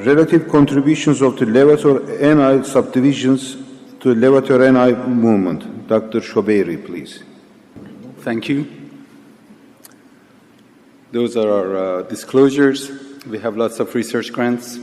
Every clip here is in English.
relative contributions of the levator-ani subdivisions to levator-ani movement. Dr. Shobeiri, please. Thank you. Those are our disclosures. We have lots of research grants.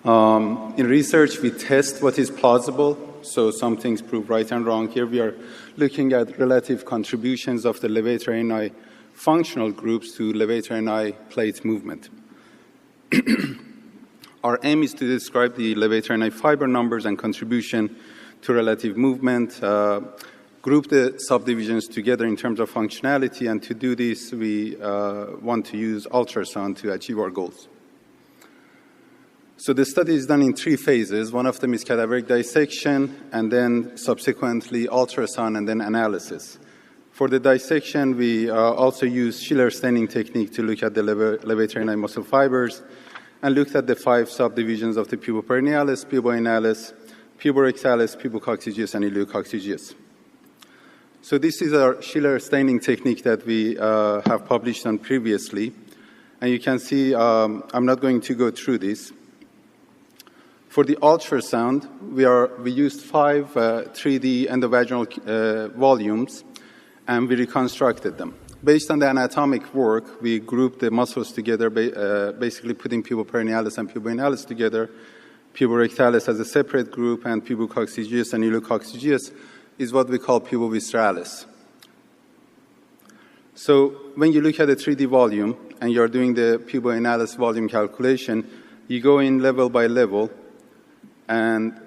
In research, we test what is plausible, so some things prove right and wrong. Here we are looking at relative contributions of the levator-ani functional groups to levator-ani plate movement. Our aim is to describe the levator-ani fiber numbers and contribution to relative movement, group the subdivisions together in terms of functionality, and to do this, we want to use ultrasound to achieve our goals. So the study is done in 3 phases. One of them is cadaveric dissection, and then subsequently ultrasound, and then analysis. For the dissection, we also use Shiler staining technique to look at the levator-ani muscle fibers, and looked at the 5 subdivisions of the puboperinalis, puboanalis, puborectalis, pubococcygeus, and iliococcygeus. So this is our Shiler staining technique that we have published on previously. And you can see, I'm not going to go through this. For the ultrasound, we used 5 3D endovaginal volumes, and we reconstructed them. Based on the anatomic work, we grouped the muscles together, basically putting puboperinalis and puboanalis together, puborectalis as a separate group, and pubococcygeus and iliococcygeus is what we call pubovisceralis. So when you look at the 3D volume and you're doing the puboanalis volume calculation, you go in level by level and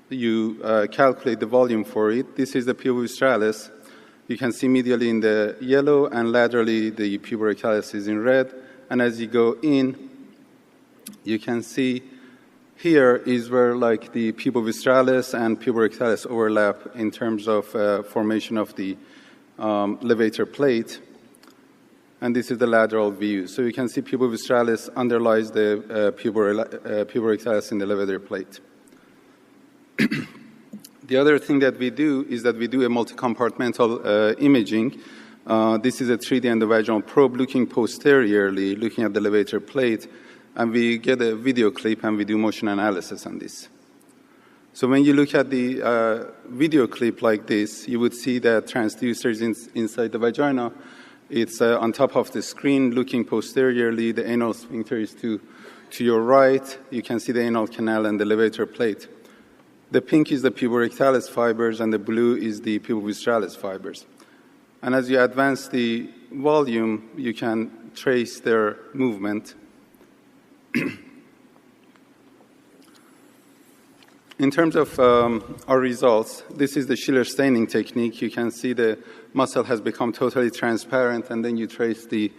you calculate the volume for it. This is the pubovisceralis. You can see medially in the yellow, and laterally the puborectalis is in red. And as you go in, you can see here is where like the pubovisceralis and puborectalis overlap in terms of formation of the levator plate. And this is the lateral view. So you can see pubovisceralis underlies the puborectalis in the levator plate. The other thing that we do is that we do a multi-compartmental imaging. This is a 3D endovaginal probe looking posteriorly, looking at the levator plate, and we get a video clip and we do motion analysis on this. So when you look at the video clip like this, you would see that transducer is inside the vagina. It's on top of the screen looking posteriorly. The anal sphincter is to your right. You can see the anal canal and the levator plate. The pink is the puborectalis fibers, and the blue is the pubovisceralis fibers. And as you advance the volume, you can trace their movement. In terms of our results, this is the Shiler staining technique. You can see the muscle has become totally transparent, and then you trace the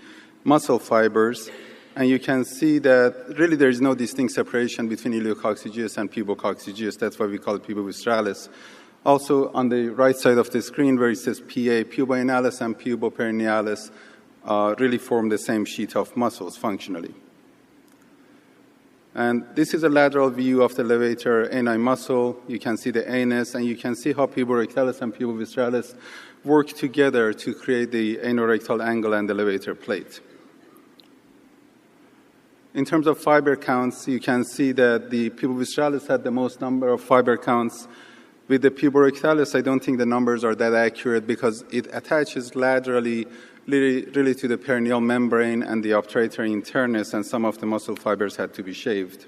muscle fibers, and you can see that really there is no distinct separation between iliococcygeus and pubococcygeus. That's why we call it pubovisceralis. Also, on the right side of the screen where it says PA, puboanalis and puboperinalis really form the same sheet of muscles functionally. And this is a lateral view of the levator-ani muscle. You can see the anus, and you can see how puborectalis and pubovisceralis work together to create the anorectal angle and the levator plate. In terms of fiber counts, you can see that the pubovisceralis had the most number of fiber counts. With the puborectalis, I don't think the numbers are that accurate because it attaches laterally really to the perineal membrane and the obturator internus, and some of the muscle fibers had to be shaved.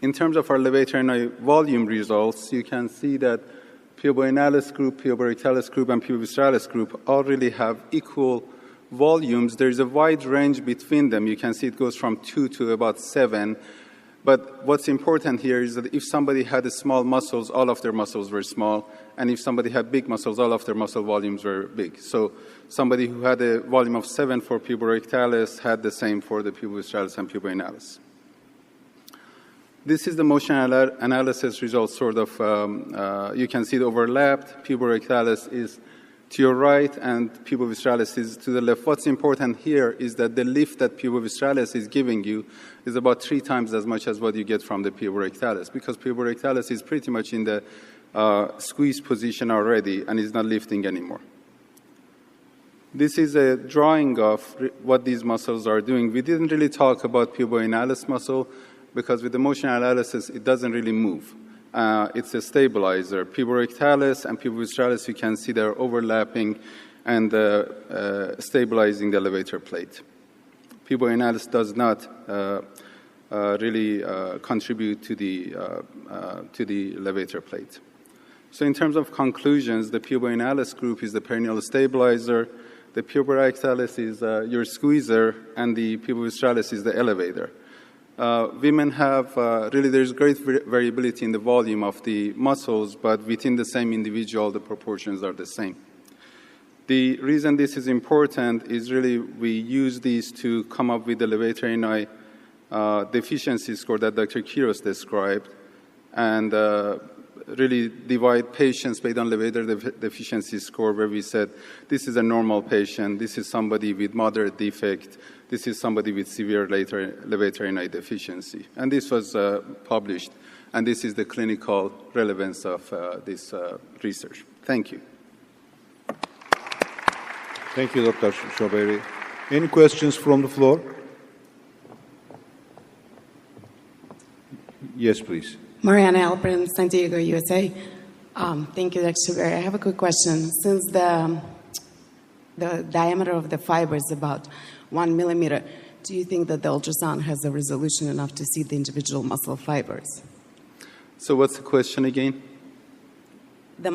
In terms of our levator-ani volume results, you can see that puboanalis group, puborectalis group, and pubovisceralis group all really have equal volumes. There's a wide range between them. You can see it goes from 2 to about 7. But what's important here is that if somebody had small muscles, all of their muscles were small. And if somebody had big muscles, all of their muscle volumes were big. So somebody who had a volume of 7 for puborectalis had the same for the pubovisceralis and puboanalis. This is the motion analysis results, sort of. You can see it overlapped. Puborectalis is to your right, and pubovisceralis is to the left. What's important here is that the lift that pubovisceralis is giving you is about 3 times as much as what you get from the puborectalis, because puborectalis is pretty much in the squeeze position already and is not lifting anymore. This is a drawing of what these muscles are doing. We didn't really talk about Puboanalis muscle because with the motion analysis, it doesn't really move. It's a stabilizer. Puborectalis and Pubovisceralis, you can see they're overlapping and stabilizing the levator plate. Puboanalis does not really contribute to the levator plate. So in terms of conclusions, the Puboanalis group is the perineal stabilizer, the Puborectalis is your squeezer, and the Pubovisceralis is the elevator. Women have, really there's great variability in the volume of the muscles, but within the same individual, the proportions are the same. The reason this is important is really we use these to come up with the levator ani deficiency score that Dr. Kiros described, and really divide patients based on levator deficiency score, where we said this is a normal patient, this is somebody with moderate defect, this is somebody with severe levator ani deficiency. And this was published, and this is the clinical relevance of this research. Thank you. Thank you, Dr. Shobeiri. Any questions from the floor? Yes, please. Mariana Alprin, San Diego, USA. Thank you, Dr. Shobeiri. I have a quick question. Since the diameter of the fiber is about 1 millimeter, do you think that the ultrasound has a resolution enough to see the individual muscle fibers? So what's the question again? The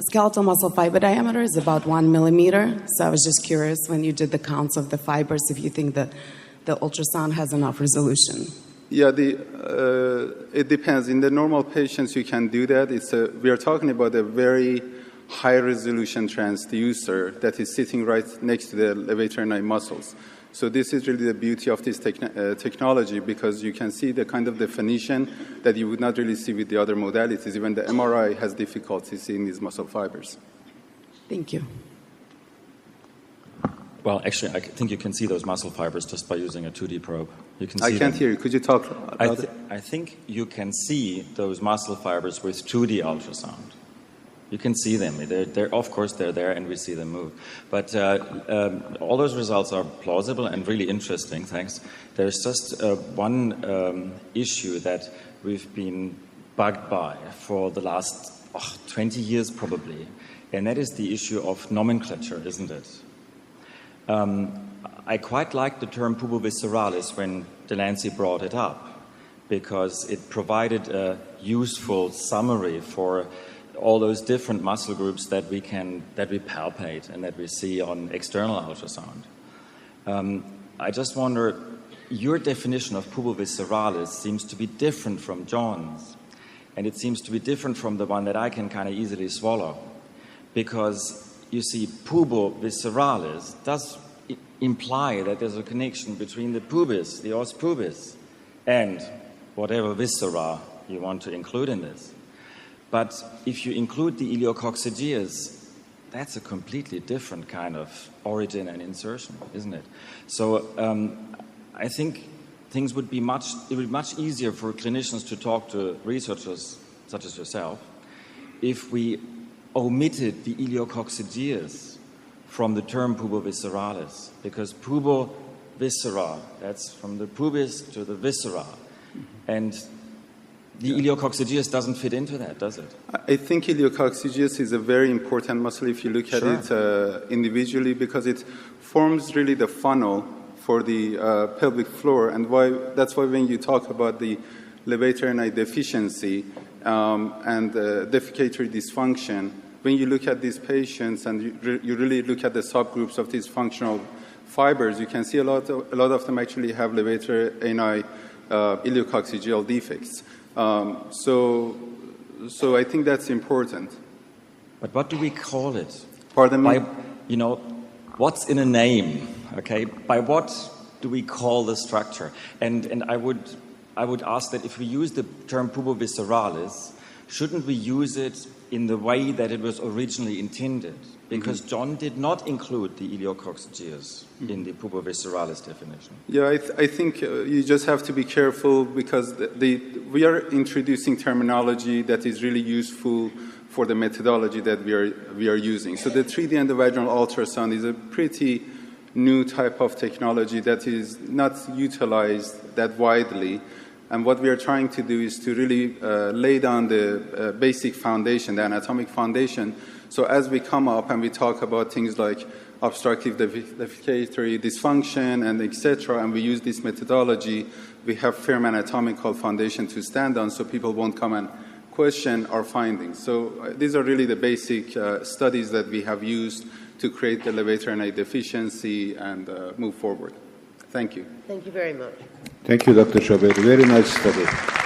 skeletal muscle fiber diameter is about 1 millimeter. So I was just curious, when you did the counts of the fibers, if you think that the ultrasound has enough resolution. Yeah, it depends. In the normal patients, you can do that. We are talking about a very high-resolution transducer that is sitting right next to the levator ani muscles. So this is really the beauty of this technology, because you can see the kind of definition that you would not really see with the other modalities. Even the MRI has difficulty seeing these muscle fibers. Thank you. Well, actually, I think you can see those muscle fibers just by using a 2D probe. You can see I can't hear you. Could you talk about it? I think you can see those muscle fibers with 2D ultrasound. You can see them. They're, of course, they're there, and we see them move. But all those results are plausible and really interesting, thanks. There's just one issue that we've been bugged by for the last 20 years, probably, and that is the issue of nomenclature, isn't it? I quite like the term Pubovisceralis when Delancey brought it up, because it provided a useful summary for all those different muscle groups that we palpate and that we see on external ultrasound. I just wonder, your definition of Pubovisceralis seems to be different from John's, and it seems to be different from the one that I can kind of easily swallow, because you see, Pubovisceralis does imply that there's a connection between the pubis, the os pubis, and whatever viscera you want to include in this. But if you include the iliococcygeus, that's a completely different kind of origin and insertion, isn't it? So I think it would be much easier for clinicians to talk to researchers such as yourself if we omitted the iliococcygeus from the term Pubovisceralis, because puboviscera, that's from the pubis to the viscera, and the iliococcygeus doesn't fit into that, does it? I think iliococcygeus is a very important muscle if you look at it individually, because it forms really the funnel for the pelvic floor, and that's why when you talk about the levator ani deficiency and defecatory dysfunction, when you look at these patients and you really look at the subgroups of these functional fibers, you can see a lot of them actually have levator ani iliococcygeal defects. So I think that's important. But what do we call it? Pardon me? What's in a name? Okay, by what do we call the structure? And I would ask that if we use the term Pubovisceralis, shouldn't we use it in the way that it was originally intended? Because John did not include the iliococcygeus in the Pubovisceralis definition. Yeah, I think you just have to be careful, because we are introducing terminology that is really useful for the methodology that we are using. So the 3D endovaginal ultrasound is a pretty new type of technology that is not utilized that widely. And what we are trying to do is to really lay down the basic foundation, the anatomic foundation. So as we come up and we talk about things like obstructive defecatory dysfunction and etc., and we use this methodology, we have firm anatomical foundation to stand on so people won't come and question our findings. So these are really the basic studies that we have used to create the elevator RNA deficiency and move forward. Thank you. Thank you very much. Thank you, Dr. Shobeiri. Very nice study.